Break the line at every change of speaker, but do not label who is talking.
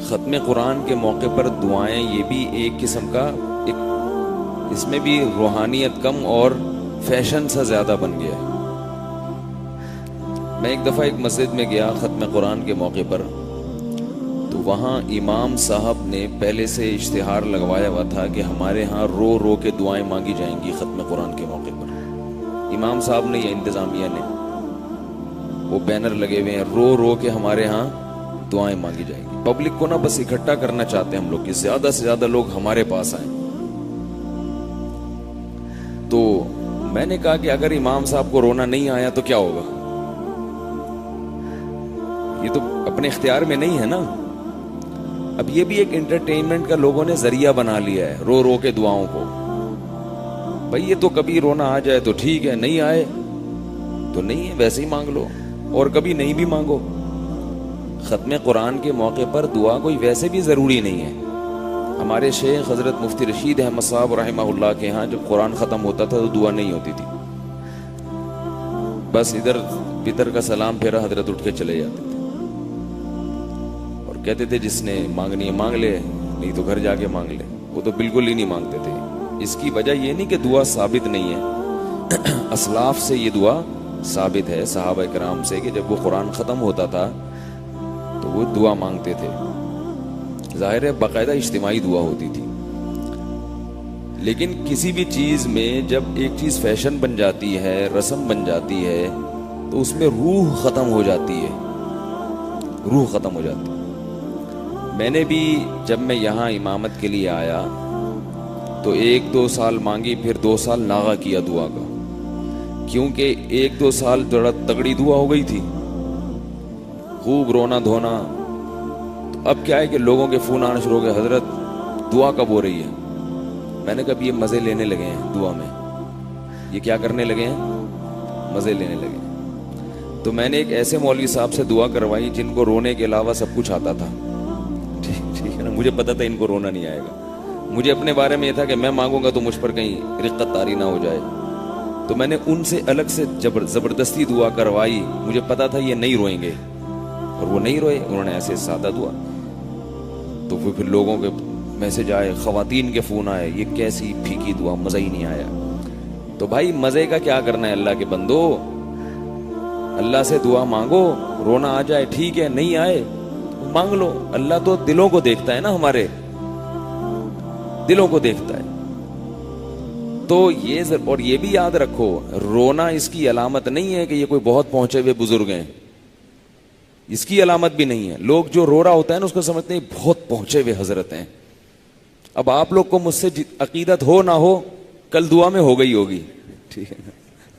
ختم قرآن کے موقع پر دعائیں یہ بھی ایک قسم کا اس میں بھی روحانیت کم اور فیشن سا زیادہ بن گیا ہے. میں ایک دفعہ ایک مسجد میں گیا ختم قرآن کے موقع پر، تو وہاں امام صاحب نے پہلے سے اشتہار لگوایا ہوا تھا کہ ہمارے ہاں رو رو کے دعائیں مانگی جائیں گی ختم قرآن کے موقع پر. امام صاحب نے یا انتظامیہ نے وہ بینر لگے ہوئے ہیں، رو رو کے ہمارے ہاں دعائیں مانگی جائیں گی. پبلک کو نا بس اکٹھا کرنا چاہتے ہیں ہم لوگ کہ زیادہ سے زیادہ لوگ ہمارے پاس آئیں. تو میں نے کہا کہ اگر امام صاحب کو رونا نہیں آیا تو کیا ہوگا؟ یہ تو اپنے اختیار میں نہیں ہے نا. اب یہ بھی ایک انٹرٹینمنٹ کا لوگوں نے ذریعہ بنا لیا ہے، رو رو کے دعاؤں کو. بھئی یہ تو کبھی رونا آ جائے تو ٹھیک ہے، نہیں آئے تو نہیں ہے، ویسے ہی مانگ لو، اور کبھی نہیں بھی مانگو. ختم قرآن کے موقع پر دعا کوئی ویسے بھی ضروری نہیں ہے. ہمارے شیخ حضرت مفتی رشید احمد صاحب رحمہ اللہ کے ہاں جب قرآن ختم ہوتا تھا تو دعا نہیں ہوتی تھی، بس ادھر پتر کا سلام پھیرا حضرت اٹھ کے چلے جاتے تھے اور کہتے تھے جس نے مانگنی ہے مانگ لے، نہیں تو گھر جا کے مانگ لے. وہ تو بالکل ہی نہیں مانگتے تھے. اس کی وجہ یہ نہیں کہ دعا ثابت نہیں ہے، اسلاف سے یہ دعا ثابت ہے، صحابہ کرام سے، کہ جب وہ قرآن ختم ہوتا تھا تو وہ دعا مانگتے تھے. ظاہر ہے باقاعدہ اجتماعی دعا ہوتی تھی. لیکن کسی بھی چیز میں جب ایک چیز فیشن بن جاتی ہے، رسم بن جاتی ہے، تو اس میں روح ختم ہو جاتی ہے، روح ختم ہو جاتی ہے. میں نے بھی جب میں یہاں امامت کے لیے آیا تو 1-2 سال مانگی، پھر 2 سال ناغہ کیا دعا کا، کیونکہ 1-2 سال ذرا تگڑی دعا ہو گئی تھی، خوب رونا دھونا. تو اب کیا ہے کہ لوگوں کے فون آنا شروع ہو گئے، حضرت دعا کب ہو رہی ہے؟ میں نے کہا یہ مزے لینے لگے ہیں دعا میں، یہ کیا کرنے لگے ہیں؟ مزے لینے لگے ہیں. تو میں نے ایک ایسے مولوی صاحب سے دعا کروائی جن کو رونے کے علاوہ سب کچھ آتا تھا. ٹھیک ہے نا، مجھے پتا تھا ان کو رونا نہیں آئے گا. مجھے اپنے بارے میں یہ تھا کہ میں مانگوں گا تو مجھ پر کہیں رقت طاری نہ ہو جائے. تو میں نے ان سے الگ سے زبردستی دعا کروائی. مجھے پتا تھا یہ نہیں روئیں گے، اور وہ نہیں روئے، انہوں نے ایسے سادہ دعا. تو وہ پھر لوگوں کے میسج آئے، خواتین کے فون آئے، یہ کیسی پھیکی دعا، مزہ ہی نہیں آیا. تو بھائی مزے کا کیا کرنا ہے اللہ کے بندو؟ اللہ سے دعا مانگو، رونا آ جائے ٹھیک ہے، نہیں آئے مانگ لو. اللہ تو دلوں کو دیکھتا ہے نا، ہمارے دلوں کو دیکھتا ہے. تو یہ اور یہ بھی یاد رکھو، رونا اس کی علامت نہیں ہے کہ یہ کوئی بہت پہنچے ہوئے بزرگ ہیں، اس کی علامت بھی نہیں ہے. لوگ جو رو رہا ہوتا ہے نا اس کو سمجھتے ہیں بہت پہنچے ہوئے حضرت ہیں. اب آپ لوگ کو مجھ سے عقیدت ہو نہ ہو، کل دعا میں ہو گئی ہوگی، ٹھیک ہے نا.